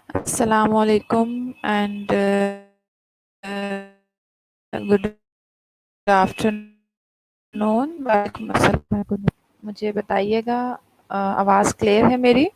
Assalamualaikum and good afternoon. वालेकुम अस्सलाम। मुझे बताइएगा, आवाज़ क्लियर है मेरी?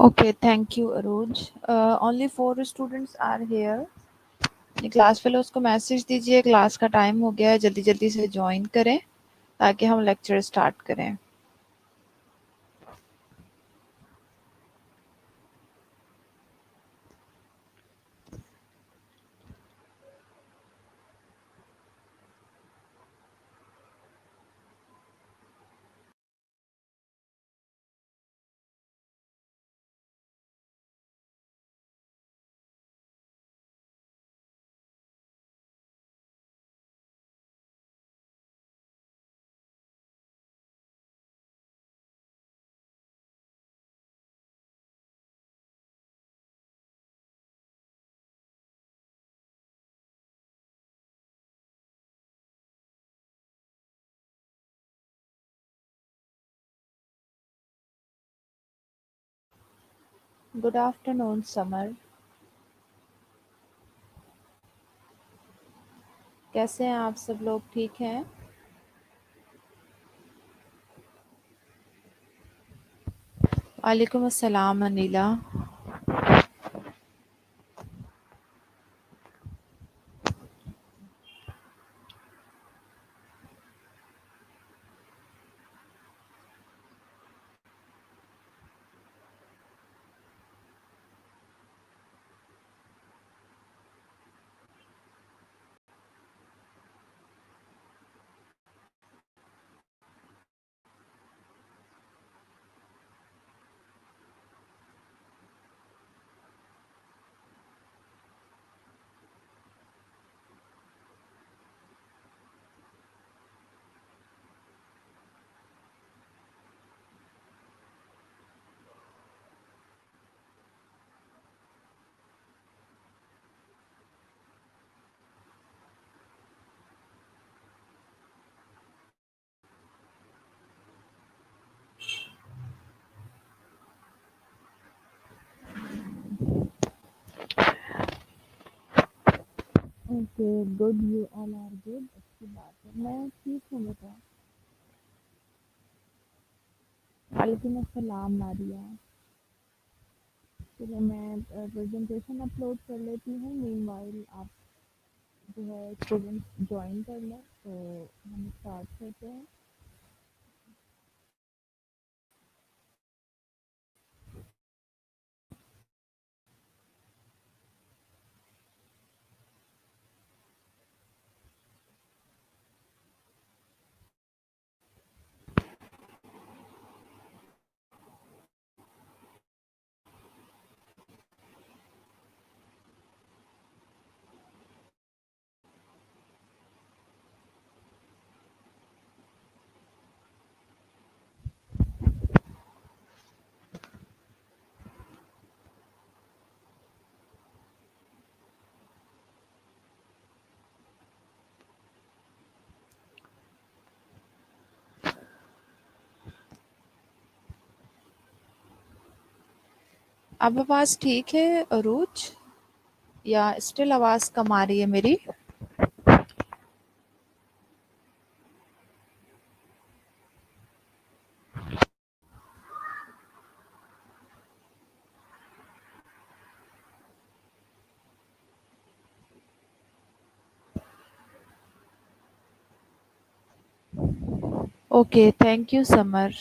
Okay, thank you, Aruj. Only 4 students are here. अपनी क्लास फेलोज को मैसेज दीजिए, क्लास का टाइम हो गया है, जल्दी जल्दी से ज्वाइन करें ताकि हम लेक्चर स्टार्ट करें। गुड आफ्टरनून समर, कैसे हैं आप सब लोग? ठीक हैं? वालेकुम अस्सलाम Anila. Okay, good, you all are good, अच्छी बात है। मैं ठीक हूँ बेटा। वालेकुम अस्सलाम नादिया। चलो मैं प्रेजेंटेशन अपलोड कर लेती हूँ, मीनवाइल आप जो है स्टूडेंट्स ज्वाइन कर लें, तो हम स्टार्ट करते हैं। अब आवाज़ ठीक है अरूज, या स्टिल आवाज़ कम आ रही है मेरी? Okay, thank you Samar.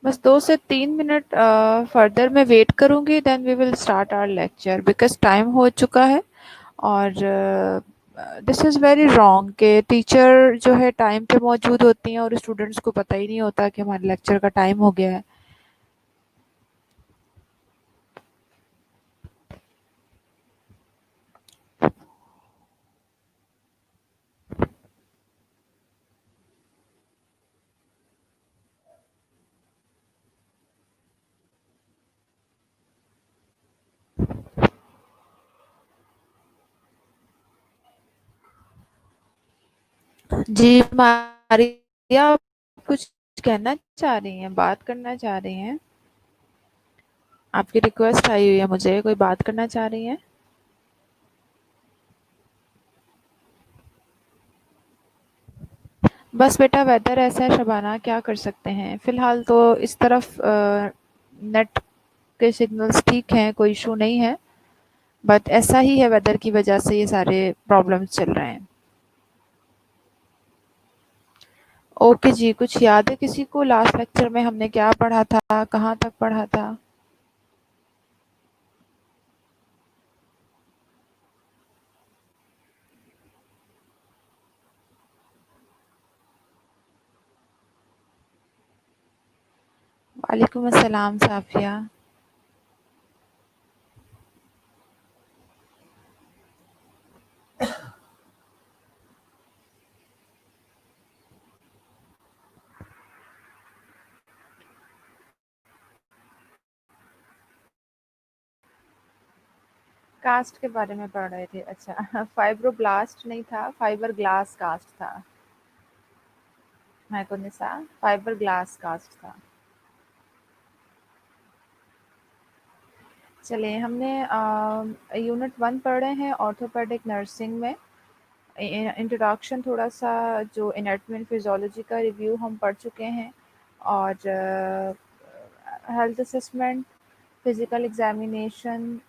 बस 2 से 3 मिनट फर्दर मैं वेट करूंगी, then we will start our lecture because time हो चुका है। और दिस इज़ वेरी रॉन्ग कि टीचर जो है टाइम पे मौजूद होती हैं और स्टूडेंट्स को पता ही नहीं होता कि हमारे लेक्चर का टाइम हो गया है। जी, मारिया, आप कुछ कहना चाह रही हैं, बात करना चाह रही हैं? आपकी रिक्वेस्ट आई हुई है मुझे, कोई बात करना चाह रही हैं? बस बेटा वेदर ऐसा है शबाना, क्या कर सकते हैं। फ़िलहाल तो इस तरफ नेट के सिग्नल्स ठीक हैं, कोई इश्यू नहीं है। बट ऐसा ही है, वेदर की वजह से ये सारे प्रॉब्लम्स चल रहे हैं। ओके जी, कुछ याद है किसी को लास्ट लेक्चर में हमने क्या पढ़ा था, कहाँ तक पढ़ा था? वालेकुम अस्सलाम साफिया। कास्ट के बारे में पढ़ रहे थे, अच्छा। फाइब्रोब्लास्ट नहीं था, फाइबर ग्लास कास्ट था। मैकोनिसा फाइबर ग्लास कास्ट था। चलिए, हमने यूनिट 1 पढ़ रहे हैं ऑर्थोपेडिक नर्सिंग में। इंट्रोडक्शन थोड़ा सा, जो एनाटॉमी एंड फिजियोलॉजी का रिव्यू हम पढ़ चुके हैं, और health assessment, physical examination,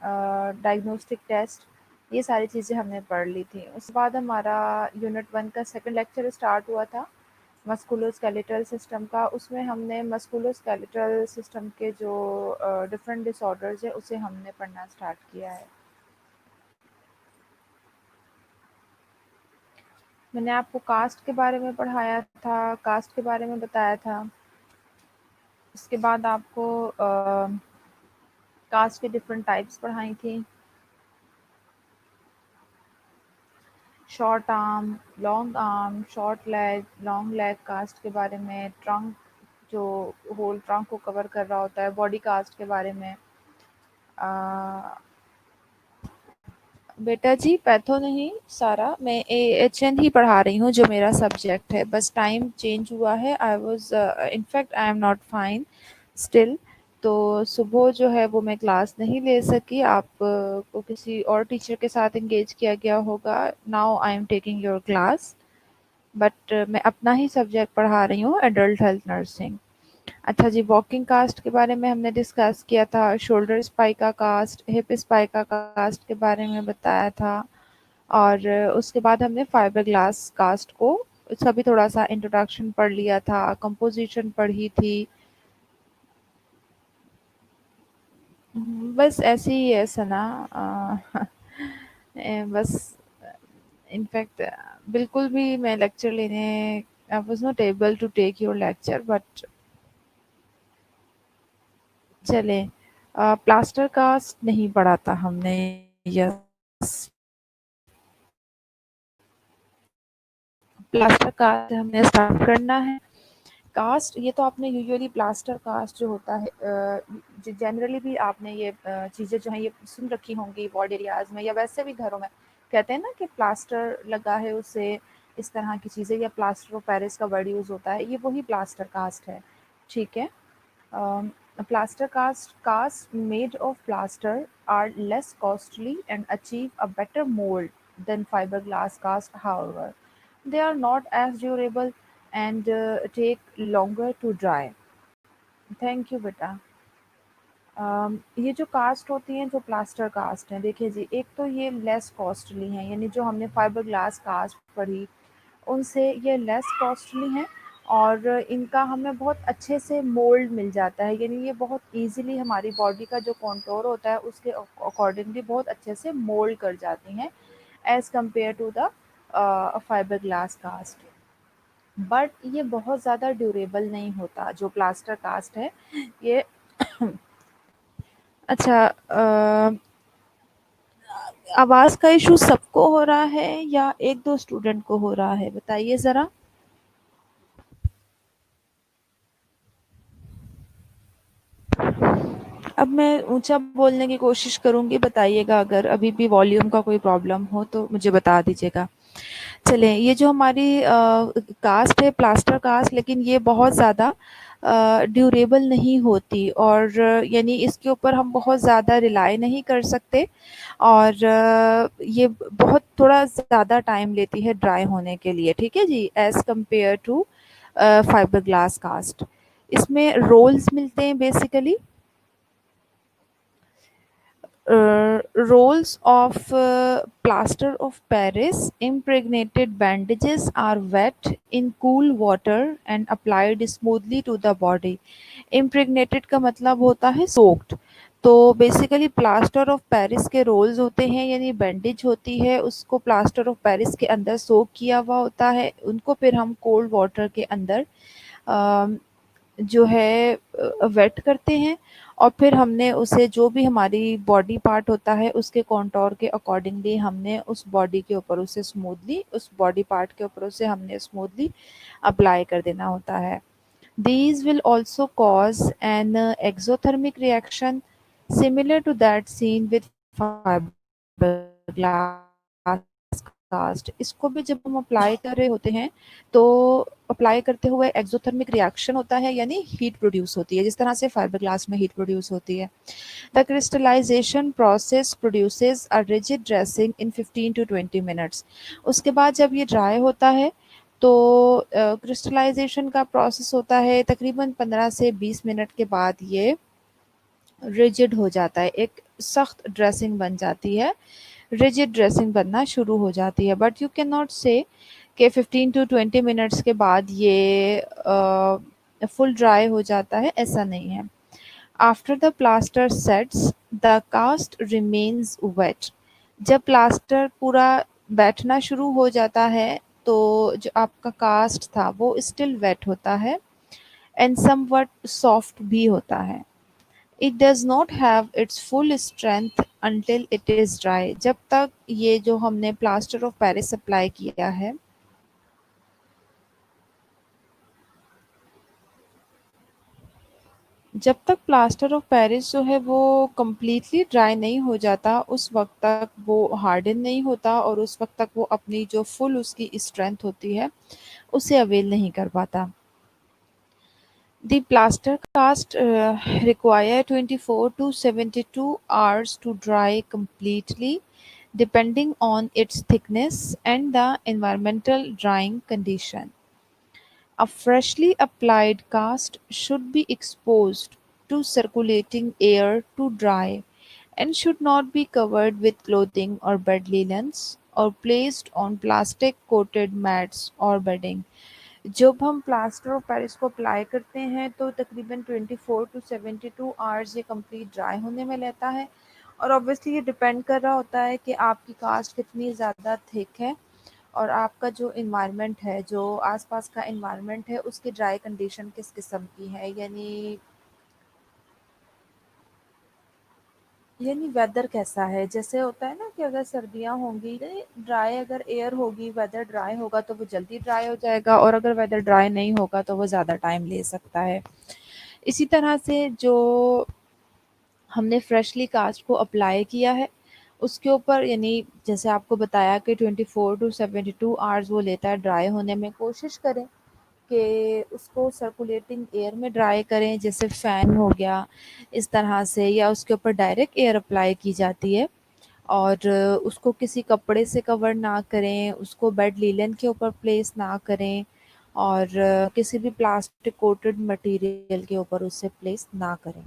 diagnostic test, ये सारी चीज़ें हमने पढ़ ली थी। उसके बाद हमारा यूनिट 1 का सेकंड लेक्चर स्टार्ट हुआ था, मस्कुलोस्केलेटल सिस्टम का। उसमें हमने मस्कुलोस्केलेटल सिस्टम के जो डिफरेंट डिसऑर्डर्स है उसे हमने पढ़ना स्टार्ट किया है। मैंने आपको कास्ट के बारे में पढ़ाया था, कास्ट के बारे में बताया था। उसके बाद आपको कास्ट के डिफरेंट टाइप्स पढ़ाई थी। Short arm, long arm, short leg, long leg cast के बारे में, ट्रंक जो होल ट्रंक को कवर कर रहा होता है, बॉडी कास्ट के बारे में। बेटा जी, पैथो नहीं सारा, मैं एएचएन ही पढ़ा रही हूँ जो मेरा सब्जेक्ट है। बस टाइम चेंज हुआ है। I was in fact I am not fine still. तो सुबह जो है वो मैं क्लास नहीं ले सकी। आप को किसी और टीचर के साथ एंगेज किया गया होगा। Now I am taking your class, but मैं अपना ही सब्जेक्ट पढ़ा रही हूँ, एडल्ट हेल्थ नर्सिंग। अच्छा जी, वॉकिंग कास्ट के बारे में हमने डिस्कस किया था, शोल्डर स्पाइका कास्ट, हिप स्पाइका कास्ट के बारे में बताया था। और उसके बाद हमने फाइबर ग्लास कास्ट को, उसका भी थोड़ा सा इंट्रोडक्शन पढ़ लिया था, कंपोजिशन पढ़ी थी। बस ऐसे ही है सना। बस इनफैक्ट बिल्कुल भी मैं लेक्चर लेने, I was not able to take your lecture, but चले। प्लास्टर कास्ट नहीं पढ़ा था हमने। यस, प्लास्टर कास्ट हमने स्टार्ट करना है। कास्ट, ये तो आपने यूजुअली प्लास्टर कास्ट जो होता है, जनरली भी आपने ये चीज़ें जो हैं ये सुन रखी होंगी वार्ड एरियाज में, या वैसे भी घरों में कहते हैं ना कि प्लास्टर लगा है उसे, इस तरह की चीज़ें, या प्लास्टर ऑफ पेरिस का वर्ड यूज़ होता है, ये वही प्लास्टर कास्ट है। ठीक है। Plaster casts made of plaster are less costly and achieve a better mold than fiberglass cast. However, they are not as durable and take longer to dry. Thank you, beta. ये जो cast होती हैं, जो plaster cast हैं, देखिए जी, एक तो ये लेस कॉस्टली हैं, यानी जो हमने फाइबर ग्लास कास्ट पढ़ी उनसे ये लेस कॉस्टली हैं, और इनका हमें बहुत अच्छे से मोल्ड मिल जाता है, यानी ये बहुत इजीली हमारी बॉडी का जो कॉन्टोर होता है उसके अकॉर्डिंगली बहुत अच्छे से मोल्ड कर जाती हैं, as compare to the fibre glass cast. But ये बहुत ज़्यादा ड्यूरेबल नहीं होता जो प्लास्टर कास्ट है ये। अच्छा, आवाज़ का इशू सबको हो रहा है या एक दो स्टूडेंट को हो रहा है, बताइए ज़रा। अब मैं ऊंचा बोलने की कोशिश करूंगी, बताइएगा अगर अभी भी वॉल्यूम का कोई प्रॉब्लम हो तो मुझे बता दीजिएगा। चलें, ये जो हमारी कास्ट है प्लास्टर कास्ट, लेकिन ये बहुत ज़्यादा ड्यूरेबल नहीं होती, और यानी इसके ऊपर हम बहुत ज़्यादा रिलाई नहीं कर सकते, और ये बहुत थोड़ा ज़्यादा टाइम लेती है ड्राई होने के लिए, ठीक है जी, as compare to fibre glass cast. इसमें रोल्स मिलते हैं basically. Rolls of plaster of Paris impregnated bandages are wet in cool water and applied smoothly to the body. Impregnated का मतलब होता है soaked। तो बेसिकली प्लास्टर ऑफ पेरिस के roles होते हैं, यानी बैंडेज होती है, उसको प्लास्टर ऑफ पेरिस के अंदर सोक किया हुआ होता है, उनको फिर हम कोल्ड वाटर के अंदर जो है वेट करते हैं, और फिर हमने उसे जो भी हमारी बॉडी पार्ट होता है उसके कॉन्टोर के अकॉर्डिंगली हमने उस बॉडी के ऊपर उसे स्मूथली उस बॉडी पार्ट के ऊपर उसे हमने स्मूथली अप्लाई कर देना होता है। These will also cause an exothermic reaction similar to that seen with fiberglass cast। इसको भी जब हम अप्लाई कर रहे होते हैं तो अप्लाई करते हुए एक्सोथर्मिक रिएक्शन होता है, यानी हीट प्रोड्यूस होती है, जिस तरह से फाइबरग्लास में हीट प्रोड्यूस होती है। The crystallization process produces a rigid dressing in 15 to 20 minutes. उसके बाद जब ये ड्राई होता है तो क्रिस्टलाइजेशन का प्रोसेस होता है तकरीबन 15 से 20 मिनट के बाद ये रिजिड हो जाता है, एक सख्त ड्रेसिंग बन जाती है, रिजिड ड्रेसिंग बनना शुरू हो जाती है। बट यू कैन नॉट से कि 15 टू 20 मिनट्स के बाद ये फुल ड्राई हो जाता है, ऐसा नहीं है। After the plaster sets the cast remains wet. जब प्लास्टर पूरा बैठना शुरू हो जाता है तो जो आपका कास्ट था वो स्टिल वेट होता है एंड समवट सॉफ्ट भी होता है। It does not have it's full strength until it is dry. जब तक ये जो हमने प्लास्टर ऑफ पेरिस अप्लाई किया है, जब तक प्लास्टर ऑफ पेरिस जो है वो कंप्लीटली ड्राई नहीं हो जाता, उस वक़्त तक वो हार्डन नहीं होता, और उस वक़्त तक वो अपनी जो फुल उसकी स्ट्रेंथ होती है, उसे अवेल नहीं कर पाता। The plaster cast require 24 to 72 hours to dry completely, depending on its thickness and the environmental drying condition. A freshly applied cast should be exposed to circulating air to dry and should not be covered with clothing or bed linens or placed on plastic coated mats or bedding। जब हम plaster of Paris को apply करते हैं तो तकरीबन 24 to 72 hours ये complete dry होने में लेता है, और ऑब्वियसली ये डिपेंड कर रहा होता है कि आपकी कास्ट कितनी ज़्यादा थिक है, और आपका जो इन्वायरमेंट है, जो आसपास का इन्वायरमेंट है, उसकी ड्राई कंडीशन किस किस्म की है, यानी वेदर कैसा है। जैसे होता है ना कि अगर सर्दियाँ होंगी, ड्राई अगर एयर होगी, वेदर ड्राई होगा तो वो जल्दी ड्राई हो जाएगा, और अगर वेदर ड्राई नहीं होगा तो वो ज़्यादा टाइम ले सकता है। इसी तरह से जो हमने फ्रेशली कास्ट को अप्लाई किया है, उसके ऊपर यानी जैसे आपको बताया कि 24 टू 72 आवर्स वो लेता है ड्राई होने में। कोशिश करें कि उसको सर्कुलेटिंग एयर में ड्राई करें, जैसे फ़ैन हो गया इस तरह से, या उसके ऊपर डायरेक्ट एयर अप्लाई की जाती है, और उसको किसी कपड़े से कवर ना करें, उसको बेड लिनन के ऊपर प्लेस ना करें, और किसी भी प्लास्टिक कोटेड मटेरियल के ऊपर उसे प्लेस ना करें।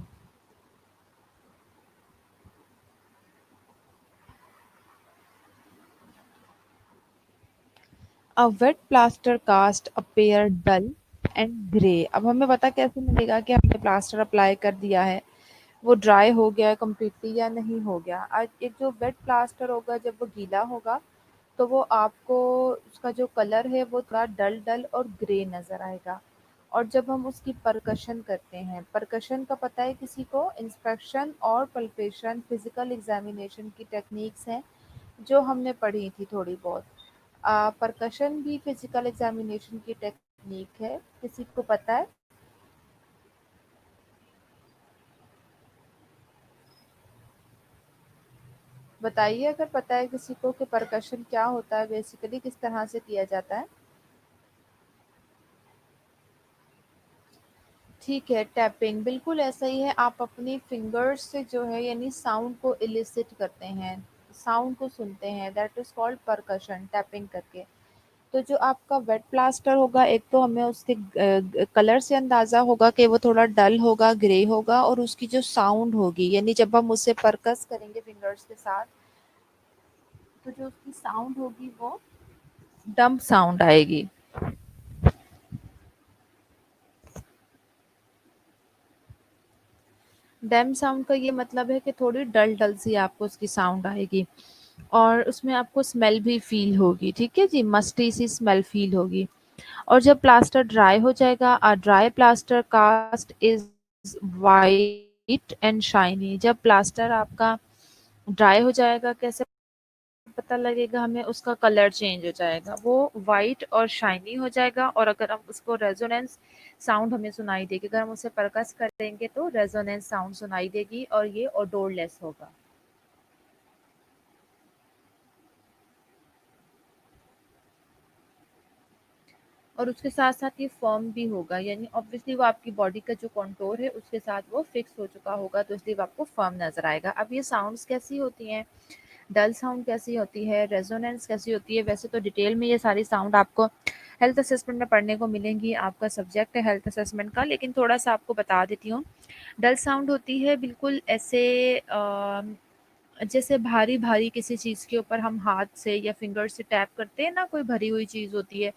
A wet plaster cast appear dull and grey. अब हमें पता कैसे मिलेगा कि हमने प्लास्टर अप्लाई कर दिया है, वो ड्राई हो गया है कम्प्लीटली या नहीं हो गया। आज एक जो वेट प्लास्टर होगा जब वो गीला होगा तो वो आपको उसका जो कलर है वो थोड़ा डल डल और ग्रे नज़र आएगा। और जब हम उसकी परकशन करते हैं, परकशन का पता है किसी को, इंस्पेक्शन और पल्पेशन फिजिकल एग्जामिनेशन की टेक्निक्स हैं जो हमने पढ़ी थी थोड़ी बहुत। परकशन भी फिजिकल एग्जामिनेशन की टेक्निक है, किसी को पता है? बताइए अगर पता है किसी को कि परकशन क्या होता है, बेसिकली किस तरह से किया जाता है। ठीक है, टैपिंग बिल्कुल ऐसा ही है। आप अपनी फिंगर्स से जो है यानी साउंड को इलिसिट करते हैं, साउंड को सुनते हैं, that is called percussion, tapping करके। तो जो आपका वेट प्लास्टर होगा, एक तो हमें उसके कलर से अंदाज़ा होगा कि वो थोड़ा डल होगा, ग्रे होगा, और उसकी जो साउंड होगी यानी जब हम उसे परकस करेंगे फिंगर्स के साथ, तो जो उसकी साउंड होगी वो डंप साउंड आएगी। डैम साउंड का ये मतलब है कि थोड़ी डल डल सी आपको उसकी साउंड आएगी, और उसमें आपको स्मेल भी फील होगी। ठीक है जी, मस्टी सी स्मेल फील होगी। और जब प्लास्टर ड्राई हो जाएगा, dry plaster cast is white and shiny. जब प्लास्टर आपका ड्राई हो जाएगा, कैसे पता लगेगा हमें, उसका कलर चेंज हो जाएगा, वो वाइट और शाइनी हो जाएगा। और अगर हम उसको रेजोनेंस साउंड हमें सुनाई देगी, अगर हम उसे परकस करेंगे तो रेजोनेंस साउंड सुनाई देगी, और ये ओडोरलेस होगा। और उसके साथ-साथ ये फर्म भी होगा, यानी ऑब्वियसली वो आपकी बॉडी का जो कंटूर है उसके साथ वो फिक्स हो चुका होगा, तो इसलिए वो आपको फर्म नज़र आएगा। अब ये साउंड्स कैसी होती हैं, डल साउंड कैसी होती है, रेजोनेंस कैसी होती है, वैसे तो डिटेल में ये सारी साउंड आपको हेल्थ असेसमेंट में पढ़ने को मिलेंगी, आपका सब्जेक्ट है हेल्थ असेसमेंट का, लेकिन थोड़ा-सा आपको बता देती हूँ। डल साउंड होती है बिल्कुल ऐसे जैसे भारी-भारी किसी चीज़ के ऊपर हम हाथ से या फिंगर से टैप करते हैं ना, कोई भरी हुई चीज़ होती है,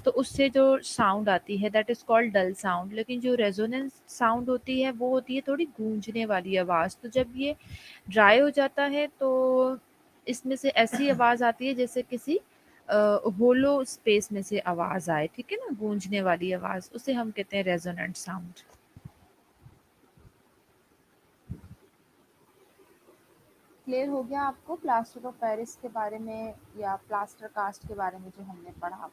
तो उससे जो साउंड आती है that is called dull sound. लेकिन जो रेजोनेंस साउंड होती है वो होती है थोड़ी गूंजने वाली आवाज़। तो जब ये ड्राई हो जाता है तो इसमें से ऐसी आवाज़ आती है जैसे किसी होलो स्पेस में से आवाज़ आए, ठीक है ना, गूंजने वाली आवाज़, उसे हम कहते हैं रेजोनेंट साउंड। क्लियर हो गया आपको प्लास्टर ऑफ पेरिस के बारे में या प्लास्टर कास्ट के बारे में जो हमने पढ़ा।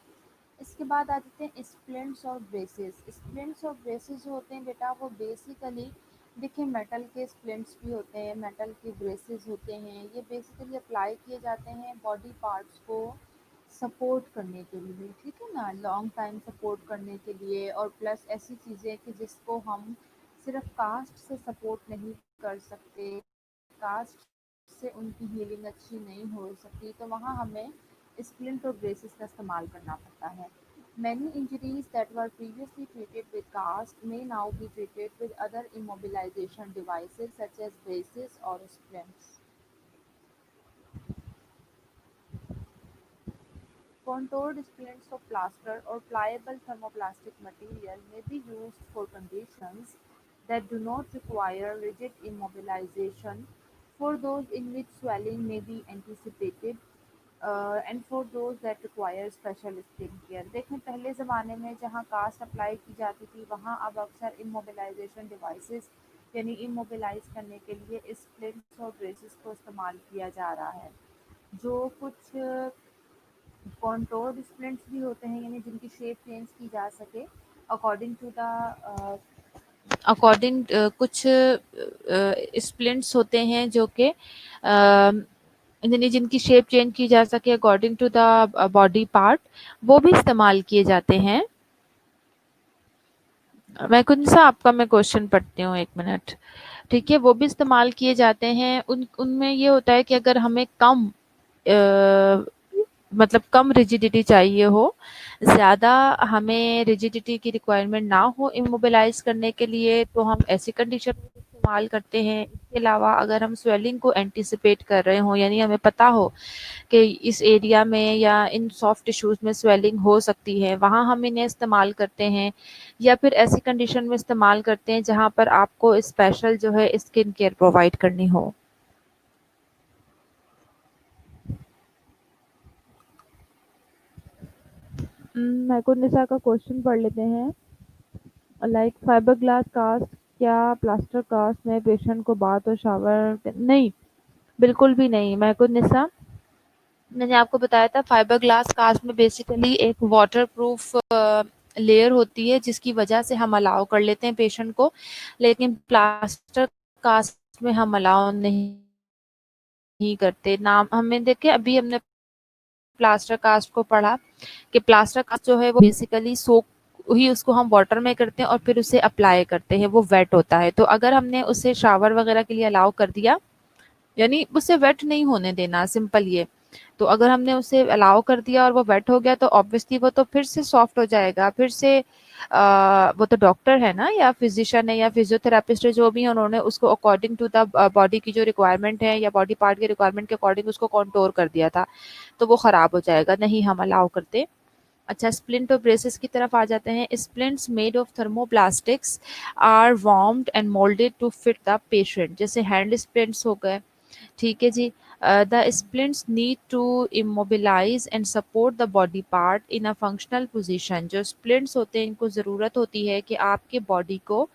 इसके बाद आ जाते हैं स्प्लिंट्स और ब्रेसेस। स्प्लिंट्स और ब्रेसेस जो होते हैं बेटा, वो बेसिकली देखिए मेटल के स्प्लिंट्स भी होते हैं, मेटल के ब्रेसेस होते हैं। ये बेसिकली अप्लाई किए जाते हैं बॉडी पार्ट्स को सपोर्ट करने के लिए, ठीक है ना, लॉन्ग टाइम सपोर्ट करने के लिए। और प्लस ऐसी चीज़ें कि जिसको हम सिर्फ कास्ट से सपोर्ट नहीं कर सकते, कास्ट से उनकी हीलिंग अच्छी नहीं हो सकती, तो वहाँ हमें स्प्लिंट और ब्रेसेस का इस्तेमाल करना पड़ता है। Many injuries that were previously treated with cast may now be treated with other immobilization devices such as braces or splints. Contoured splints of plaster or pliable thermoplastic material may be used for conditions that do not require rigid immobilization, for those in which swelling may be anticipated, and for those that require special skin care. देखें पहले ज़माने में जहाँ cast apply की जाती थी, वहाँ अब अक्सर इमोबिलाइजेशन डिवाइसेस यानी इमोबिलाइज करने के लिए स्प्लिंट्स और ब्रेसेस को इस्तेमाल किया जा रहा है। जो कुछ कॉन्टोर्ड स्प्लिंट्स भी होते हैं, यानी जिनकी शेप चेंज की जा सके अकॉर्डिंग टू द अकॉर्डिंग कुछ स्प्लिंट्स होते हैं जो कि यानी जिनकी शेप चेंज की जा सके according to the body part, वो भी इस्तेमाल किए जाते हैं। मैं कौन सा आपका मैं क्वेश्चन पढ़ती हूँ, एक मिनट। ठीक है, वो भी इस्तेमाल किए जाते हैं। उनमें ये होता है कि अगर हमें कम मतलब कम रिजिडिटी चाहिए हो, ज़्यादा हमें रिजिडिटी की रिक्वायरमेंट ना हो इमोबिलाइज करने के लिए, तो हम ऐसी कंडीशन में इस्तेमाल करते हैं। इसके अलावा अगर हम स्वेलिंग को एंटिसिपेट कर रहे हों, यानी हमें पता हो कि इस एरिया में या इन सॉफ्ट टिश्यूज़ में स्वेलिंग हो सकती है, वहाँ हम इन्हें इस्तेमाल करते हैं। या फिर ऐसी कंडीशन में इस्तेमाल करते हैं जहाँ पर आपको स्पेशल जो है स्किन केयर प्रोवाइड करनी हो। मैकुनिसा का क्वेश्चन पढ़ लेते हैं। लाइक फाइबर ग्लास कास्ट, क्या प्लास्टर कास्ट में पेशेंट को बाथ और शावर नहीं, बिल्कुल भी नहीं मैकुनिसा। मैंने आपको बताया था फाइबर ग्लास कास्ट में बेसिकली एक वाटर प्रूफ लेयर होती है, जिसकी वजह से हम अलाउ कर लेते हैं पेशेंट को, लेकिन प्लास्टर कास्ट में हम अलाउ नहीं नहीं करते। नाम हमें देखे अभी हमने प्लास्टर कास्ट को पढ़ा कि प्लास्टर कास्ट जो है वो बेसिकली सोक ही उसको हम वाटर में करते हैं और फिर उसे अप्लाई करते हैं, वो वेट होता है। तो अगर हमने उसे शावर वगैरह के लिए अलाउ कर दिया, यानी उसे वेट नहीं होने देना, सिंपल ये। तो अगर हमने उसे अलाउ कर दिया और वो वेट हो गया तो ऑब्वियसली वो तो फिर से सॉफ्ट हो जाएगा, फिर से वो तो डॉक्टर है ना या फिजिशियन है या फिजियोथेरापिस्ट है, जो भी है उन्होंने उसको अकॉर्डिंग टू द बॉडी की जो रिक्वायरमेंट है या बॉडी पार्ट के रिक्वायरमेंट के अकॉर्डिंग उसको कॉन्टोर कर दिया था, तो वो खराब हो जाएगा, नहीं हम अलाउ करते। अच्छा, स्प्लिंट और ब्रेसेस की तरफ आ जाते हैं। Splints made of thermoplastics are warmed and moulded to fit the patient, जैसे हैंड स्प्लिंट्स हो गए, ठीक है जी। The splints need to immobilise and support the body part in a functional position. जो स्प्लिंट्स होते हैं इनको ज़रूरत होती है कि आपके बॉडी को,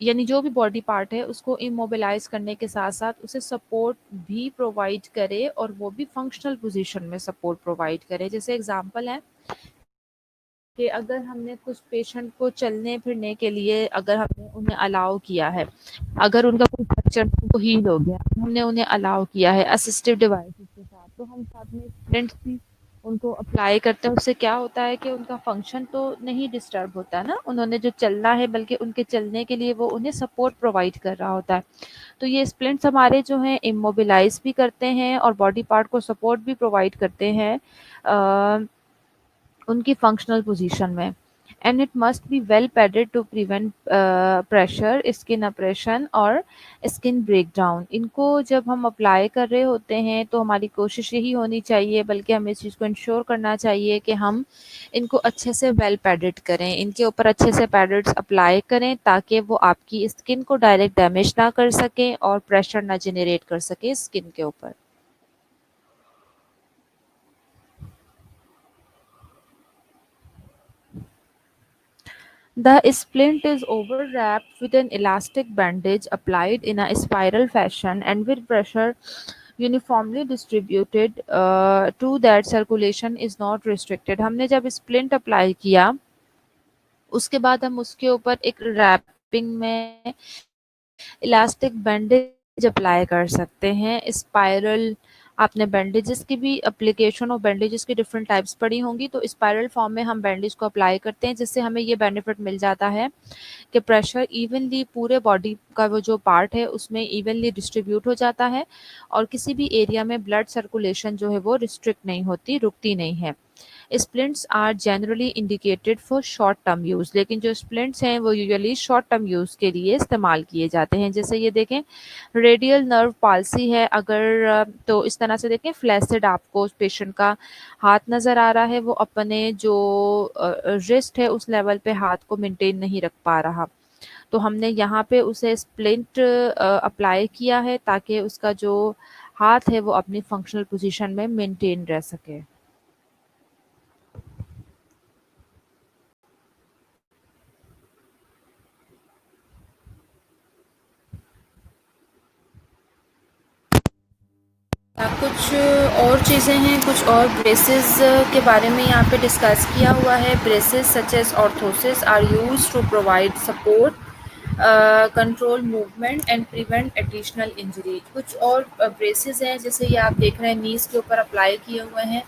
यानी जो भी बॉडी पार्ट है उसको इमोबिलाइज करने के साथ साथ उसे सपोर्ट भी प्रोवाइड करे, और वो भी फंक्शनल पोजीशन में सपोर्ट प्रोवाइड करे। जैसे एग्जांपल है कि अगर हमने कुछ पेशेंट को चलने फिरने के लिए अगर हमने उन्हें अलाउ किया है, अगर उनका कोई फ्रैक्चर उनको हील हो गया, हमने उन्हें अलाउ किया है असिस्टिव डिवाइसेस के साथ, तो हम साथ में स्प्लिंट्स भी उनको अप्लाई करते हैं। उससे क्या होता है कि उनका फंक्शन तो नहीं डिस्टर्ब होता ना, उन्होंने जो चलना है बल्कि उनके चलने के लिए वो उन्हें सपोर्ट प्रोवाइड कर रहा होता है। तो ये स्प्लिंट्स हमारे जो हैं इमोबिलाइज भी करते हैं और बॉडी पार्ट को सपोर्ट भी प्रोवाइड करते हैं उनकी फंक्शनल पोजीशन में। And it must be well padded to prevent pressure, skin abrasion और स्किन ब्रेकडाउन। इनको जब हम अप्लाई कर रहे होते हैं तो हमारी कोशिश यही होनी चाहिए, बल्कि हमें इस चीज़ को इंश्योर करना चाहिए कि हम इनको अच्छे से वेल पैडेड करें, इनके ऊपर अच्छे से पैडेड्स अप्लाई करें ताकि वो आपकी स्किन को डायरेक्ट डैमेज ना कर सकें और प्रेशर ना जनरेट कर सके स्किन के ऊपर। The splint is overwrapped with an elastic bandage applied in a spiral fashion and with pressure uniformly distributed to that circulation is not restricted। हमने जब स्प्लिंट अप्लाई किया उसके बाद हम उसके ऊपर एक रैपिंग में इलास्टिक बैंडेज अप्लाई कर सकते हैं। स्पाइरल, आपने बैंडेजेस की भी एप्लीकेशन और बैंडेजेस की डिफरेंट टाइप्स पढ़ी होंगी, तो स्पाइरल फॉर्म में हम बैंडेज को अप्लाई करते हैं जिससे हमें ये बेनिफिट मिल जाता है कि प्रेशर इवनली पूरे बॉडी का वो जो पार्ट है उसमें इवनली डिस्ट्रीब्यूट हो जाता है और किसी भी एरिया में ब्लड सर्कुलेशन जो है वो रिस्ट्रिक्ट नहीं होती, रुकती नहीं है। Splints are generally indicated for short term use, लेकिन जो स्प्लिंट्स हैं वो यूजुअली शॉर्ट टर्म यूज़ के लिए इस्तेमाल किए जाते हैं। जैसे ये देखें, रेडियल नर्व पाल्सी है अगर तो इस तरह से देखें, फ्लैसिड आपको उस पेशेंट का हाथ नज़र आ रहा है, वो अपने जो रिस्ट है उस लेवल पे हाथ को मेंटेन नहीं रख पा रहा, तो हमने यहाँ पे उसे स्प्लिंट अप्लाई किया है ताकि उसका जो हाथ है वो अपनी फंक्शनल पोजीशन में मेंटेन रह सके। कुछ और चीज़ें हैं, कुछ और ब्रेसेस के बारे में यहाँ पे डिस्कस किया हुआ है। Braces such as orthosis are used to provide support, control movement and prevent additional injury. कुछ और ब्रेसेस हैं जैसे ये आप देख रहे हैं नीज के ऊपर अप्लाई किए हुए हैं।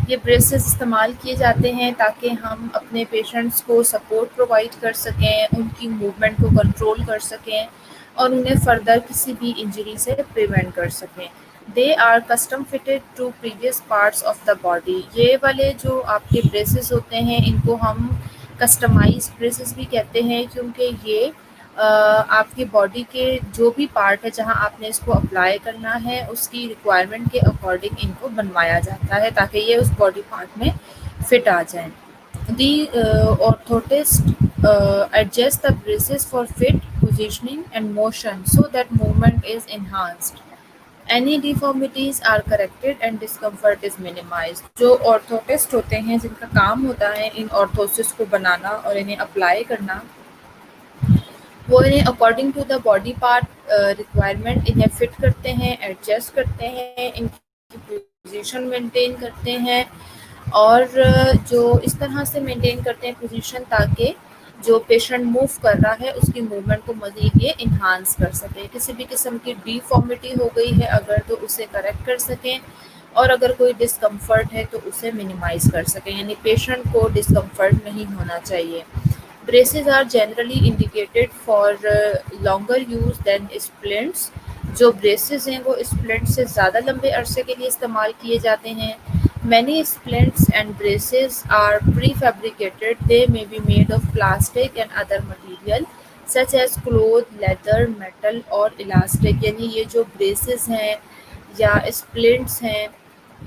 ये ब्रेसेस इस्तेमाल किए जाते हैं ताकि हम अपने पेशेंट्स को सपोर्ट प्रोवाइड कर सकें, उनकी मूवमेंट को कंट्रोल कर सकें और उन्हें फर्दर किसी भी इंजरी से प्रिवेंट कर सकें। They are custom fitted to previous parts of the body. ये वाले जो आपके ब्रेसेस होते हैं इनको हम कस्टमाइज्ड ब्रेसेस भी कहते हैं, क्योंकि ये आपकी बॉडी के जो भी पार्ट है जहां आपने इसको अप्लाई करना है उसकी रिक्वायरमेंट के अकॉर्डिंग इनको बनवाया जाता है ताकि ये उस बॉडी पार्ट में फिट आ जाए। दी orthotist adjust the braces for fit, positioning and motion so that movement is enhanced. Any deformities are corrected and discomfort is minimized. जो ऑर्थोटिस्ट होते हैं जिनका काम होता है इन ऑर्थोसिस को बनाना और इन्हें अप्लाई करना, वो इन्हें according to the body part requirement इन्हें फिट करते हैं, एडजस्ट करते हैं, इनकी पोजीशन मेंटेन करते हैं और जो इस तरह से मेंटेन करते हैं पोजीशन ताकि जो पेशेंट मूव कर रहा है उसकी मूवमेंट को मज़ीद ये इन्हांस कर सके। किसी भी किस्म की डिफ़ॉर्मिटी हो गई है अगर तो उसे करेक्ट कर सकें, और अगर कोई डिस्कम्फ़र्ट है तो उसे मिनिमाइज़ कर सकें, यानी पेशेंट को डिस्कम्फ़र्ट नहीं होना चाहिए। Braces are generally indicated for longer use than splints. जो ब्रेसेस हैं वो स्प्लिंट से ज़्यादा लंबे अरसे के लिए इस्तेमाल किए जाते हैं। Many splints and braces are prefabricated, they may be made of plastic and other material such as cloth, leather, metal और इलास्टिक। यानी ये जो ब्रेसेस हैं या स्प्लिंट्स हैं,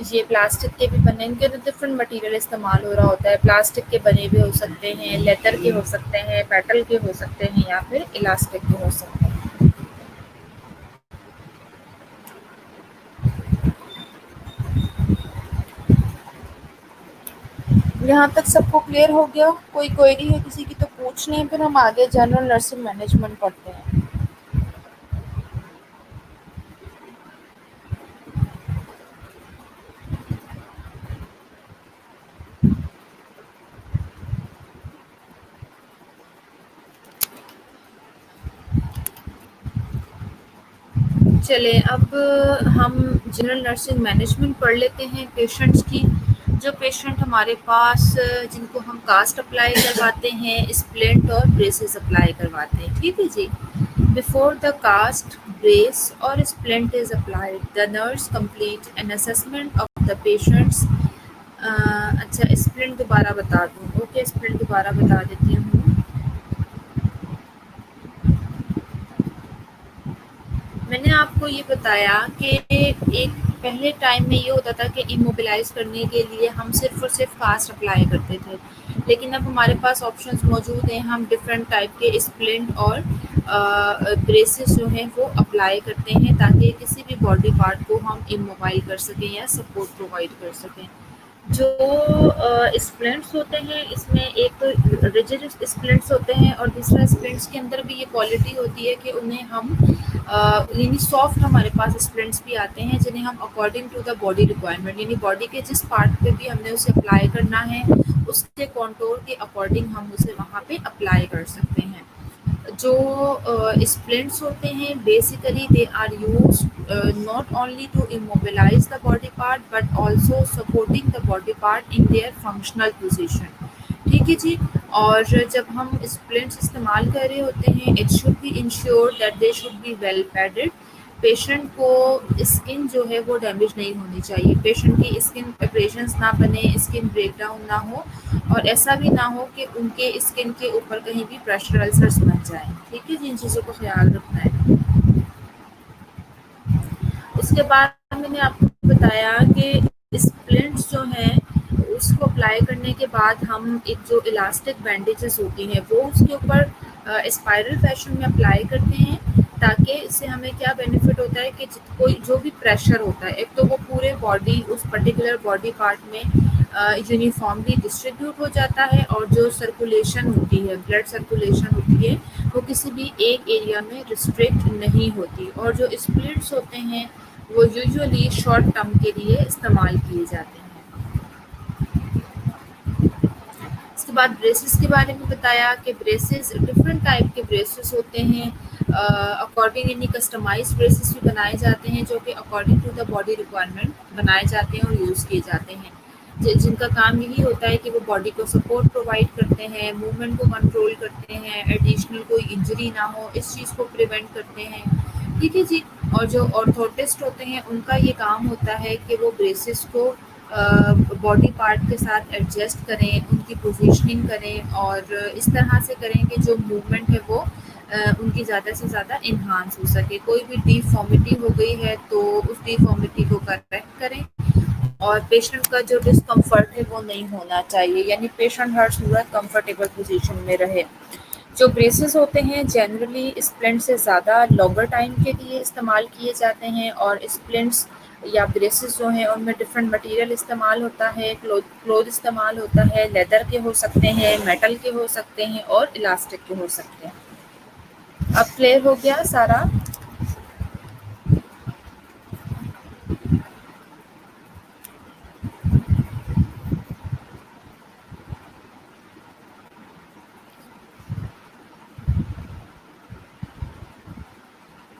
ये प्लास्टिक के भी बने, इनके तो डिफरेंट मटेरियल इस्तेमाल हो रहा होता है। प्लास्टिक के बने भी हो सकते हैं, लेदर के हो सकते हैं, मेटल के हो सकते हैं या फिर इलास्टिक के हो सकते हैं। यहाँ तक सबको क्लियर हो गया? कोई क्वेरी है किसी की तो पूछ लें, फिर हम आगे जनरल नर्सिंग मैनेजमेंट पढ़ते हैं। चलें अब हम जनरल नर्सिंग मैनेजमेंट पढ़ लेते हैं पेशेंट्स की। जो पेशेंट हमारे पास जिनको हम कास्ट अप्लाई करवाते हैं, स्प्लिंट और ब्रेसेस अप्लाई करवाते हैं, ठीक है जी। बिफोर द कास्ट, ब्रेस और splint is applied, the nurse complete an assessment of the patient's अच्छा स्प्लिंट दोबारा बता दूँ, ओके स्प्लिंट दोबारा बता देती हूँ। मैंने आपको ये बताया कि एक पहले टाइम में ये होता था कि इमोबिलाइज़ करने के लिए हम सिर्फ़ और सिर्फ कास्ट अप्लाई करते थे, लेकिन अब हमारे पास ऑप्शंस मौजूद हैं। हम डिफरेंट टाइप के स्प्लिंट और ब्रेसेस जो हैं वो अप्लाई करते हैं ताकि किसी भी बॉडी पार्ट को हम इमोबाइल कर सकें या सपोर्ट प्रोवाइड कर सकें। जो स्प्लिंट्स होते हैं इसमें एक तो रिजिड स्प्लिंट्स होते हैं और दूसरा स्प्लिंट्स के अंदर भी ये क्वालिटी होती है कि उन्हें हम यानी सॉफ्ट हमारे पास स्प्लिंट्स भी आते हैं जिन्हें हम according to the body requirement, यानी बॉडी के जिस पार्ट पे भी हमने उसे अप्लाई करना है उसके कॉन्टोर के अकॉर्डिंग हम उसे वहाँ पे अप्लाई कर सकते हैं। जो स्प्लिंट्स होते हैं basically they are use not only to immobilise the body part but also supporting the body part in their functional position, ठीक है जी। और जब हम स्प्लिंट्स इस्तेमाल कर रहे होते हैं it should be ensure that they should be well padded. Patient को स्किन जो है वो डैमेज नहीं होनी चाहिए, पेशेंट की स्किन एब्रेशंस ना बने, स्किन ब्रेकडाउन ना हो और ऐसा भी ना हो कि उनके स्किन के ऊपर कहीं भी प्रेशर अल्सर्स बन जाएँ, ठीक है जी, इन चीज़ों को ख्याल रखना है। उसके बाद मैंने आपको बताया कि स्प्लिंट्स जो हैं उसको अप्लाई करने के बाद हम एक जो इलास्टिक बैंडेजेस होती हैं वो उसके ऊपर स्पाइरल फैशन में अप्लाई करते हैं ताकि इससे हमें क्या बेनिफिट होता है कि कोई जो भी प्रेशर होता है एक तो वो पूरे बॉडी उस पर्टिकुलर बॉडी पार्ट में यूनिफॉर्मली डिस्ट्रीब्यूट हो जाता है और जो सर्कुलेशन होती है, ब्लड सर्कुलेशन होती है वो किसी भी एक एरिया में रिस्ट्रिक्ट नहीं होती। और जो स्प्लिट्स होते हैं वो यूजुअली शॉर्ट टर्म के लिए इस्तेमाल किए जाते हैं। इसके बाद ब्रेसेस के बारे में बताया कि ब्रेसेस डिफरेंट टाइप के ब्रेसेस होते हैं, अकॉर्डिंग यानी कस्टमाइज्ड ब्रेसेस भी बनाए जाते हैं जो कि according to the body requirement बनाए जाते हैं और यूज़ किए जाते हैं, जिनका काम यही होता है कि वो बॉडी को सपोर्ट प्रोवाइड करते हैं, मूवमेंट को कंट्रोल करते हैं, एडिशनल कोई इंजरी ना हो इस चीज़ को प्रिवेंट करते हैं, ठीक है जी। और जो ऑर्थोटिस्ट होते हैं उनका ये काम होता है कि वो ब्रेसेस को बॉडी पार्ट के साथ एडजस्ट करें, उनकी पोजीशनिंग करें और इस तरह से करें कि जो मूवमेंट है वो उनकी ज़्यादा से ज़्यादा इन्हांस हो सके। कोई भी डिफ़ॉर्मिटी हो गई है तो उस डिफ़ॉर्मिटी को करेक्ट करें और पेशेंट का जो डिस्कम्फर्ट है वो नहीं होना चाहिए, यानी पेशेंट हर सूरत कंफर्टेबल पोजीशन में रहे। जो ब्रेसेस होते हैं जनरली स्प्लिंट से ज़्यादा लॉन्गर टाइम के लिए इस्तेमाल किए जाते हैं और स्प्लिंट्स या ब्रेसेस जो हैं उनमें डिफरेंट मटेरियल इस्तेमाल होता है, क्लोथ इस्तेमाल होता है, लेदर के हो सकते हैं, मेटल के हो सकते हैं और इलास्टिक के हो सकते हैं। अब क्लियर हो गया सारा?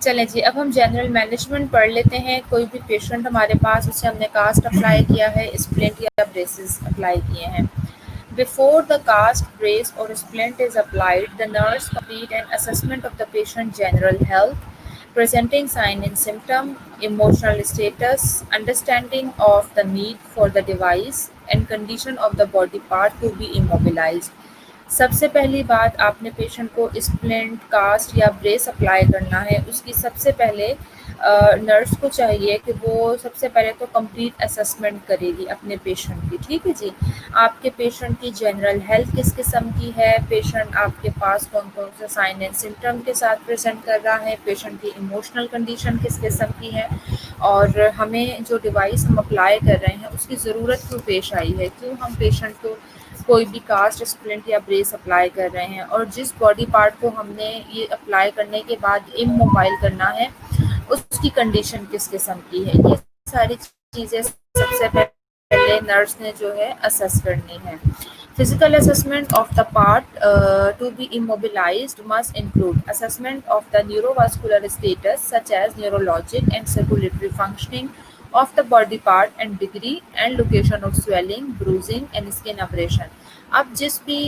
चलें जी, अब हम जनरल मैनेजमेंट पढ़ लेते हैं। कोई भी पेशेंट हमारे पास, उसे हमने कास्ट अप्लाई किया है, स्प्लिंट या ब्रेसेस अप्लाई किए हैं। Before the cast, brace or splint is applied, the nurse complete an assessment of the patient's general health, presenting sign and symptom, emotional status, understanding of the need for the device, and condition of the body part to be immobilized. सबसे पहली बात, आपने patient को splint, cast या brace apply करना है, उसकी सबसे पहले नर्स को चाहिए कि वो सबसे पहले तो कंप्लीट असेसमेंट करेगी अपने पेशेंट की। ठीक है जी, आपके पेशेंट की जनरल हेल्थ किस किस्म की है, पेशेंट आपके पास कौन कौन से साइन एंड सिम्टम के साथ प्रेजेंट कर रहा है, पेशेंट की इमोशनल कंडीशन किस किस्म की है, और हमें जो डिवाइस हम अप्लाई कर रहे हैं उसकी ज़रूरत क्यों पेश आई है, क्यों हम पेशेंट को कोई भी कास्ट, स्प्लिंट या ब्रेस अप्लाई कर रहे हैं, और जिस बॉडी पार्ट को हमने ये अप्लाई करने के बाद इमोबाइल करना है उसकी कंडीशन किस किस्म की है। ये सारी चीज़ें सबसे पहले नर्स ने जो है असेस करनी है। Physical assessment of the part to be immobilized must include assessment of the neurovascular status such as neurologic and circulatory functioning of the body part and degree and location of swelling, bruising and skin abrasion. अब जिस भी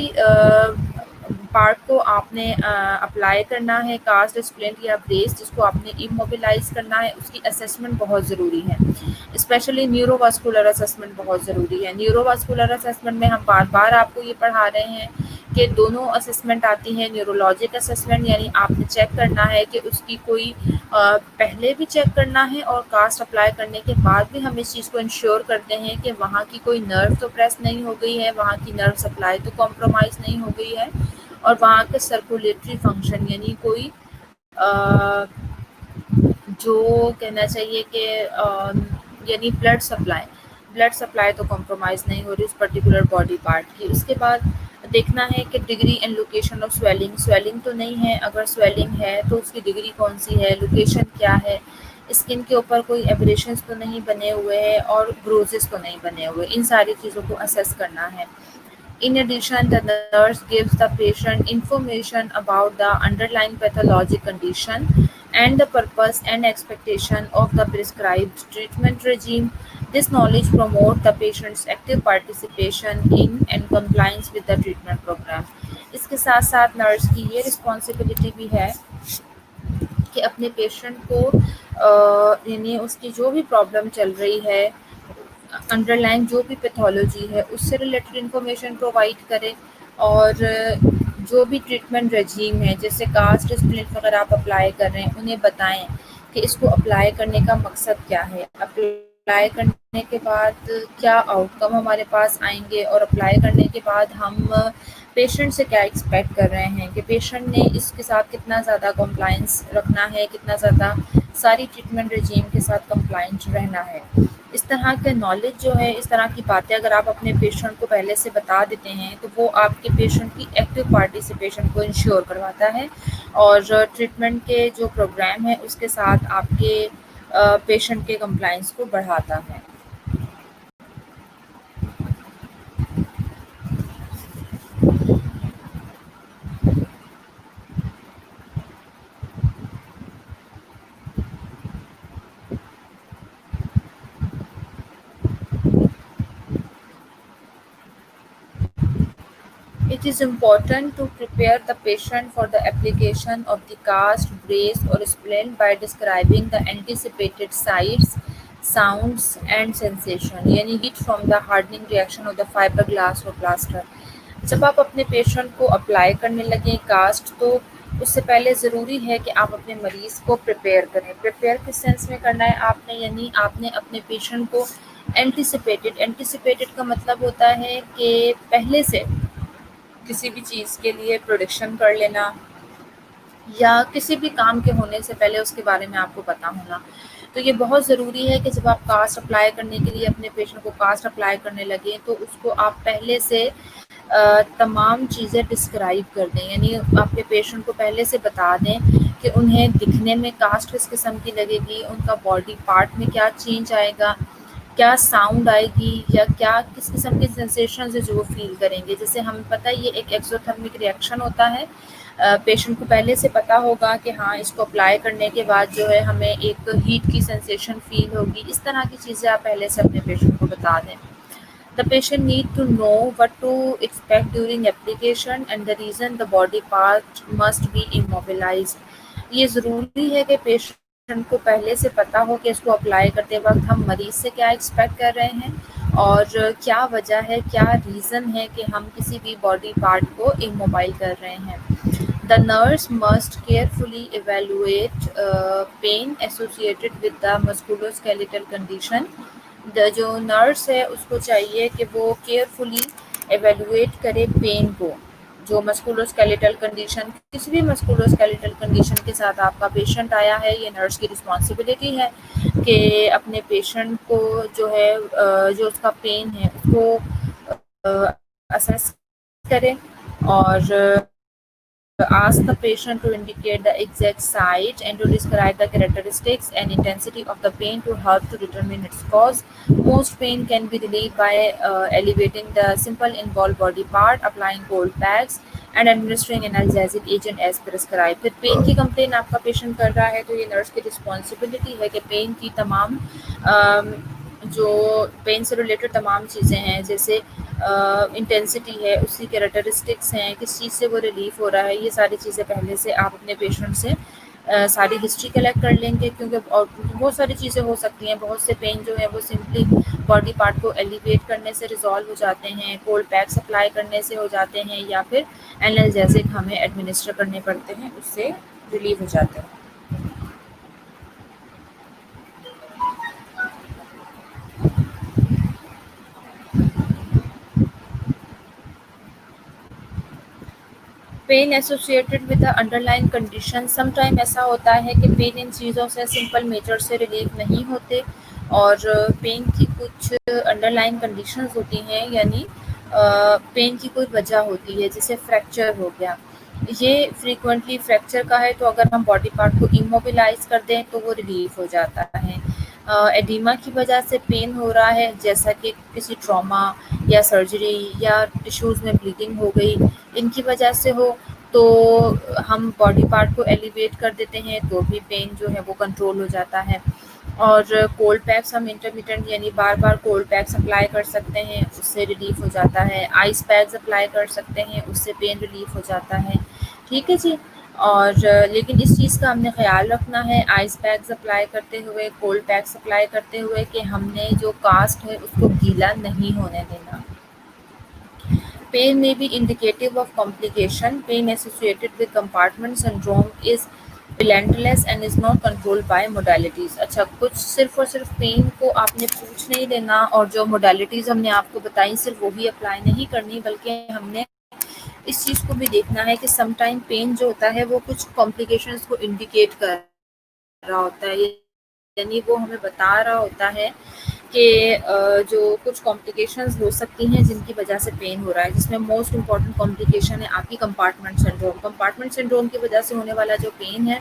part को आपने apply करना है, cast, splint या brace, जिसको आपने इमोबिलाइज करना है, उसकी असेसमेंट बहुत ज़रूरी है। स्पेशली न्यूरोवास्कुलर असेसमेंट बहुत ज़रूरी है। न्यूरोवास्कुलर असेसमेंट में हम बार बार आपको ये पढ़ा रहे हैं कि दोनों असेसमेंट आती हैं। न्यूरोलॉजिक असेसमेंट यानी आपने चेक करना है कि उसकी कोई पहले भी चेक करना है, और कास्ट अप्लाई करने के बाद भी हम इस चीज़ को इंश्योर करते हैं कि वहाँ की कोई नर्व तो प्रेस नहीं हो गई है, वहाँ की नर्व सप्लाई तो कॉम्प्रोमाइज़ नहीं हो गई है, और वहाँ के सर्कुलेटरी फंक्शन यानी कोई जो कहना चाहिए कि यानी ब्लड सप्लाई तो कॉम्प्रोमाइज़ नहीं हो रही उस पर्टिकुलर बॉडी पार्ट की। उसके बाद देखना है कि degree and location of swelling तो नहीं है, अगर स्वेलिंग है तो उसकी डिग्री कौन सी है, लोकेशन क्या है, स्किन के ऊपर कोई एब्रेशंस तो नहीं बने हुए हैं, और ब्रूजेस तो नहीं बने हुए। इन सारी चीज़ों को असेस करना है। In addition, the nurse gives the patient information about the underlying pathologic condition and the purpose and expectation of the prescribed treatment regime. This knowledge promotes the patient's active participation in and compliance with the treatment program. इसके साथ साथ nurse की ये responsibility भी है कि अपने patient को यानी उसकी जो भी प्रॉब्लम चल रही है, अंडरलाइन जो भी पैथोलॉजी है, उससे रिलेटेड इन्फॉर्मेशन प्रोवाइड करें, और जो भी ट्रीटमेंट रेजीम है, जैसे कास्ट, स्प्लिंट अगर आप अप्लाई कर रहे हैं, उन्हें बताएं कि इसको अप्लाई करने का मकसद क्या है, अप्लाई करने के बाद क्या आउटकम हमारे पास आएंगे, और अप्लाई करने के बाद हम पेशेंट से क्या एक्सपेक्ट कर रहे हैं कि पेशेंट ने इसके साथ कितना ज़्यादा कंप्लायंस रखना है, कितना ज़्यादा सारी ट्रीटमेंट रेजीम के साथ कंप्लायंट रहना है। इस तरह के नॉलेज जो है, इस तरह की बातें अगर आप अपने पेशेंट को पहले से बता देते हैं तो वो आपके पेशेंट की एक्टिव पार्टिसिपेशन को इंश्योर करवाता है, और ट्रीटमेंट के जो प्रोग्राम है उसके साथ आपके पेशेंट के कंप्लायंस को बढ़ाता है। It is important to prepare the patient for the application of the cast, brace or splint by describing the anticipated sights, sounds and sensation, यानी heat from the hardening reaction of the fiberglass or plaster. जब आप अपने patient को apply करने लगें cast, तो उससे पहले ज़रूरी है कि आप अपने मरीज़ को प्रिपेयर करें। प्रिपेयर किस सेंस में करना है आपने, यानी आपने अपने पेशेंट को एंटिसिपेटेड का मतलब होता है कि पहले से किसी भी चीज़ के लिए प्रोडिक्शन कर लेना, या किसी भी काम के होने से पहले उसके बारे में आपको पता होना। तो ये बहुत ज़रूरी है कि जब आप कास्ट अप्लाई करने के लिए अपने पेशेंट को कास्ट अप्लाई करने लगें तो उसको आप पहले से तमाम चीज़ें डिस्क्राइब कर दें, यानी आपके पेशेंट को पहले से बता दें कि उन्हें दिखने में कास्ट किस किस्म की लगेगी, उनका बॉडी पार्ट में क्या चेंज आएगा, क्या साउंड आएगी या क्या किस किस्म के सेंसेशंस है जो वो फ़ील करेंगे। जैसे हमें पता है ये एक एक्ज़ोथर्मिक रिएक्शन होता है। पेशेंट को पहले से पता होगा कि हाँ, इसको अप्लाई करने के बाद जो है हमें एक हीट की सेंसेशन फ़ील होगी। इस तरह की चीज़ें आप पहले से अपने पेशेंट को बता दें। The patient need to know what to expect during application and the reason the body part must be immobilized. ये ज़रूरी है कि पेशेंट को पहले से पता हो कि इसको अप्लाई करते वक्त हम मरीज़ से क्या एक्सपेक्ट कर रहे हैं और क्या वजह है, क्या रीज़न है कि हम किसी भी बॉडी पार्ट को इमोबाइल कर रहे हैं। The nurse must carefully evaluate pain associated with the musculoskeletal condition. जो नर्स है उसको चाहिए कि वो केयरफुली एवेलुएट करे पेन को। जो मस्कुलोस्केलेटल कंडीशन, किसी भी मस्कुलोस्केलेटल कंडीशन के साथ आपका पेशेंट आया है, ये नर्स की रिस्पॉन्सिबिलिटी है कि अपने पेशेंट को जो है जो उसका पेन है उसको असेस करें और ask the patient to indicate the exact site and to describe the characteristics and intensity of the pain to help to determine its cause. Most pain can be relieved by elevating the simple involved body part, applying cold packs and administering analgesic agent as prescribed. फिर pen की complain आपका patient कर रहा है तो ये nurse की responsibility है कि पेन की तमाम जो पेन से रिलेटेड तमाम चीज़ें हैं, जैसे इंटेंसिटी है, उसकी कैरेक्टरिस्टिक्स हैं, किस चीज़ से वो रिलीफ हो रहा है, ये सारी चीज़ें पहले से आप अपने पेशेंट से सारी हिस्ट्री कलेक्ट कर लेंगे। क्योंकि और बहुत सारी चीज़ें हो सकती हैं। बहुत से पेन जो है वो सिंपली बॉडी पार्ट को एलिवेट करने से रिजॉल्व हो जाते हैं, कोल्ड पैक्स अप्लाई करने से हो जाते हैं या फिर एनाल्जेसिक हमें एडमिनिस्टर करने पड़ते हैं, उससे रिलीव हो जाते हैं। Pen associated with the underline condition, sometime ऐसा होता है कि पेन इन चीज़ों से, सिंपल मेजर से रिलीफ नहीं होते और पेन की कुछ अंडरलाइन कंडीशंस होती हैं, यानी पेन की कोई वजह होती है, जैसे फ्रैक्चर हो गया। ये फ्रीक्वेंटली फ्रैक्चर का है तो अगर हम बॉडी पार्ट को इमोबिलाइज कर दें तो वो रिलीफ हो जाता है। एडिमा की वजह से पेन हो रहा है, जैसा कि किसी ट्रॉमा या सर्जरी या टिश्यूज़ में ब्लीडिंग हो गई, इनकी वजह से हो तो हम बॉडी पार्ट को एलिवेट कर देते हैं तो भी पेन जो है वो कंट्रोल हो जाता है। और कोल्ड पैक्स हम इंटरमिटेंट यानी बार-बार कोल्ड पैक्स अप्लाई कर सकते हैं, उससे रिलीफ़ हो जाता है। आइस पैक्स अप्लाई कर सकते हैं, उससे पेन रिलीफ़ हो जाता है। ठीक है जी। और लेकिन इस चीज़ का हमने ख़्याल रखना है आइस पैक्स अप्लाई करते हुए, कोल्ड पैक्स अप्लाई करते हुए कि हमने जो कास्ट है उसको गीला नहीं होने देना। Pain may be indicative of complication. Pain associated with compartment syndrome is relentless and is not controlled by modalities. अच्छा, कुछ सिर्फ और सिर्फ पेन को आपने पूछ नहीं लेना और जो मोडालिटीज़ हमने आपको बताई सिर्फ वही अप्लाई नहीं करनी, बल्कि हमने इस चीज़ को भी देखना है कि सम टाइम पेन जो होता है वो कुछ कॉम्प्लिकेशंस को इंडिकेट कर रहा होता है, यानी वो हमें बता रहा होता है कि जो कुछ कॉम्प्लिकेशंस हो सकती हैं जिनकी वजह से पेन हो रहा है, जिसमें मोस्ट इम्पॉर्टेंट कॉम्प्लिकेशन है आपकी कंपार्टमेंट सिंड्रोम। कंपार्टमेंट सिंड्रोम की वजह से होने वाला जो पेन है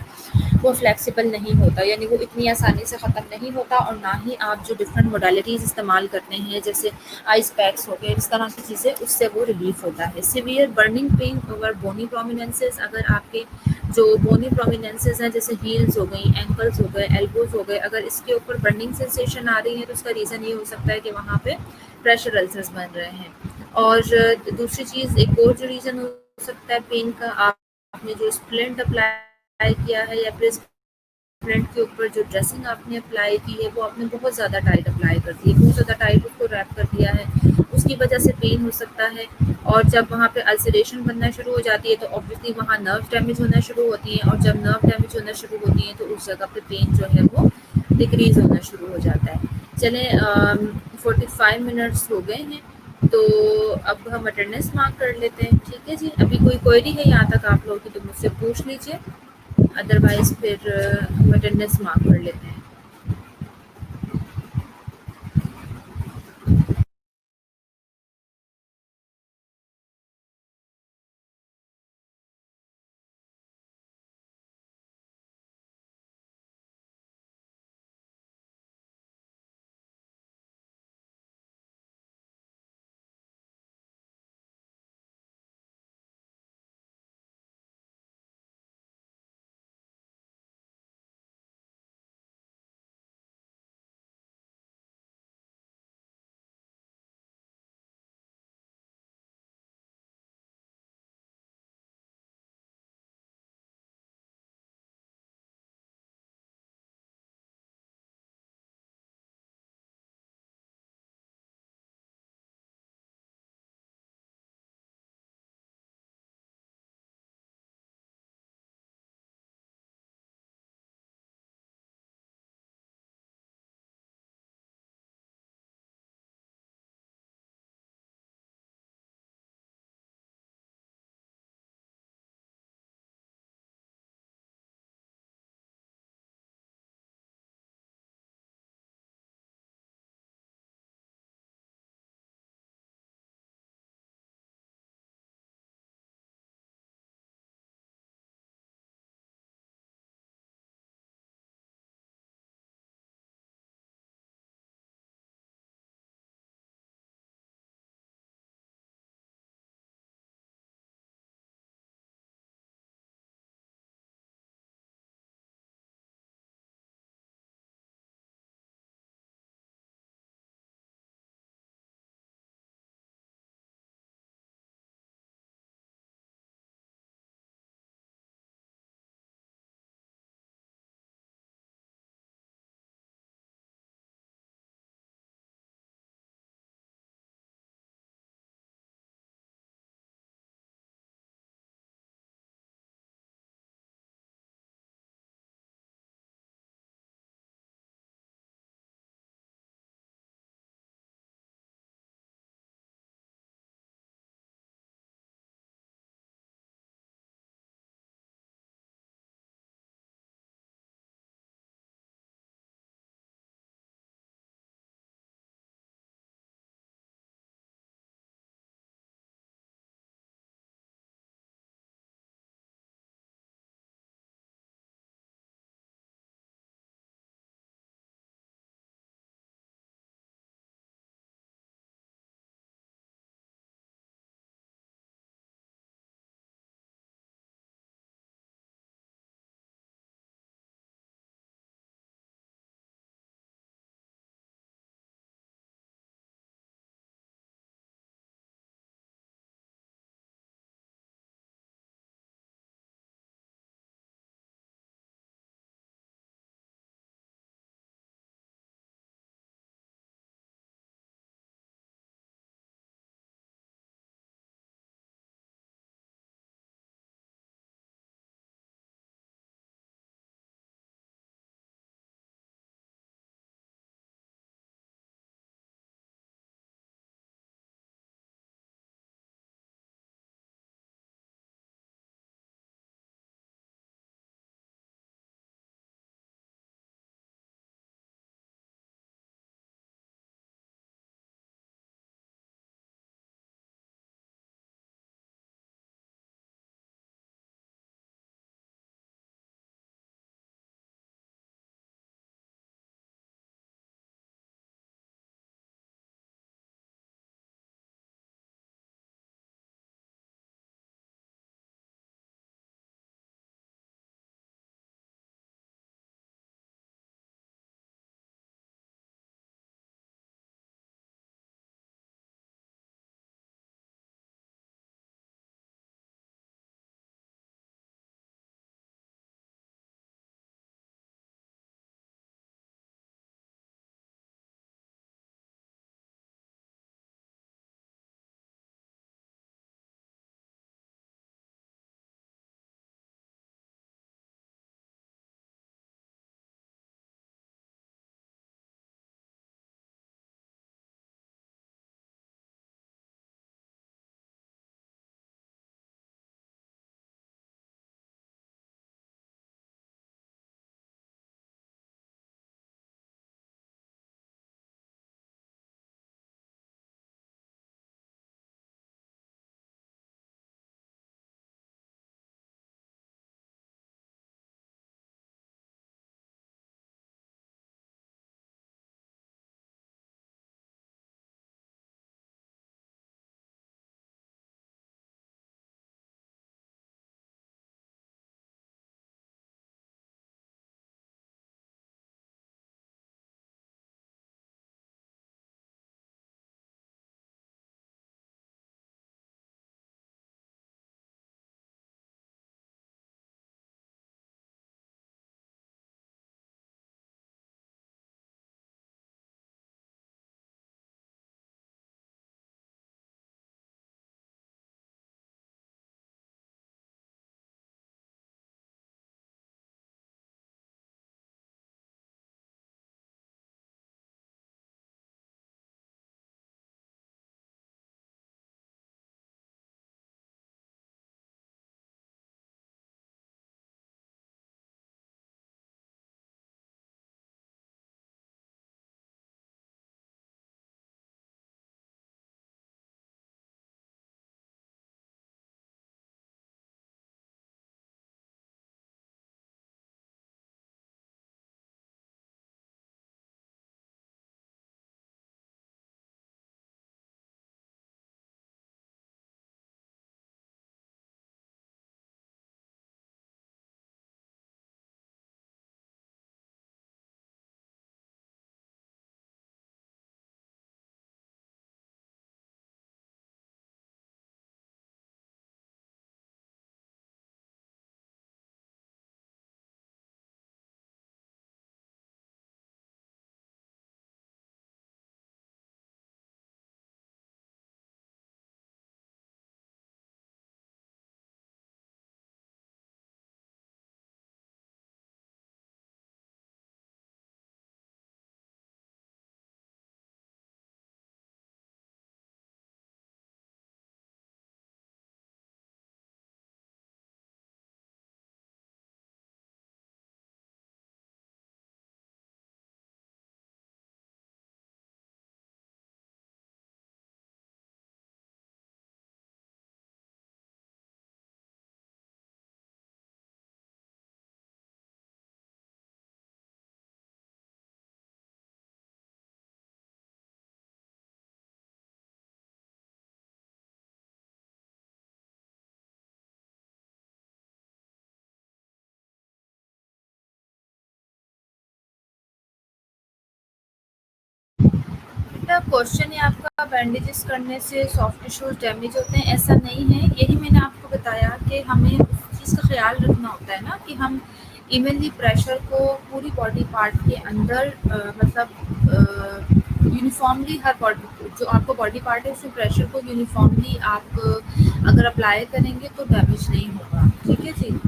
वो फ्लेक्सिबल नहीं होता, यानी वो इतनी आसानी से ख़त्म नहीं होता और ना ही आप जो डिफरेंट मोडालिटीज़ इस्तेमाल करते हैं जैसे आइस पैक्स हो गए, इस तरह की चीज़ें, उससे वो रिलीफ होता है। सिवियर बर्निंग पेन ओवर बोनी प्रोमिनेंसेस, अगर आपके जो बोनी प्रोमिनेंसेस हैं जैसे हील्स हो गई, एंकल्स हो गए, एल्बोज हो गए, अगर इसके ऊपर बर्निंग सेंसेशन आ रही है तो उसका रीज़न ये हो सकता है कि वहाँ पे प्रेशर अल्सर्स बन रहे हैं। और दूसरी चीज़, एक और जो रीज़न हो सकता है पेन का, आपने जो स्प्लिंट अप्लाई किया है या फिर फ्रंट के ऊपर जो ड्रेसिंग आपने अप्लाई की है वो आपने बहुत ज़्यादा टाइट अप्लाई कर दी है, बहुत ज़्यादा टाइट उसको रैप कर दिया है, उसकी वजह से पेन हो सकता है। और जब वहाँ पे अल्सरेशन बनना शुरू हो जाती है तो ऑब्वियसली वहाँ नर्व डैमेज होना शुरू होती है और जब नर्व डैमेज होना शुरू होती है तो उस जगह पे पेन जो है वो डिक्रीज़ होना शुरू हो जाता है। चलें 45 मिनट्स हो गए हैं तो अब हम अटेंडेंस मार्क कर लेते हैं। ठीक है जी, अभी कोई क्वेरी है यहाँ तक आप लोगों की तो मुझसे पूछ लीजिए, अदरवाइज़ फिर हम अटेंडेंस मार्क कर लेते हैं। क्वेश्चन है आपका बैंडेजेस करने से सॉफ्ट टिश्यूज डैमेज होते हैं, ऐसा नहीं है। यही मैंने आपको बताया कि हमें उस चीज़ का ख्याल रखना होता है ना कि हम इवनली प्रेशर को पूरी बॉडी पार्ट के अंदर यूनिफॉर्मली हर बॉडी जो आपका बॉडी पार्ट है उसमें प्रेशर को यूनिफॉर्मली आप अगर अप्लाई करेंगे तो डैमेज नहीं होगा। ठीक है जी।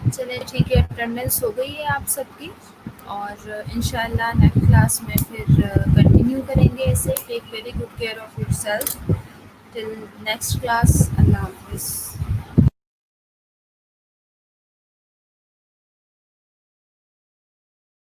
चलिए ठीक है, अटेंडेंस हो गई है आप सबकी और इंशाल्लाह नेक्स्ट क्लास में फिर कंटिन्यू करेंगे ऐसे। Take very good care of yourself till next class. अल्लाह हाफ़िज़।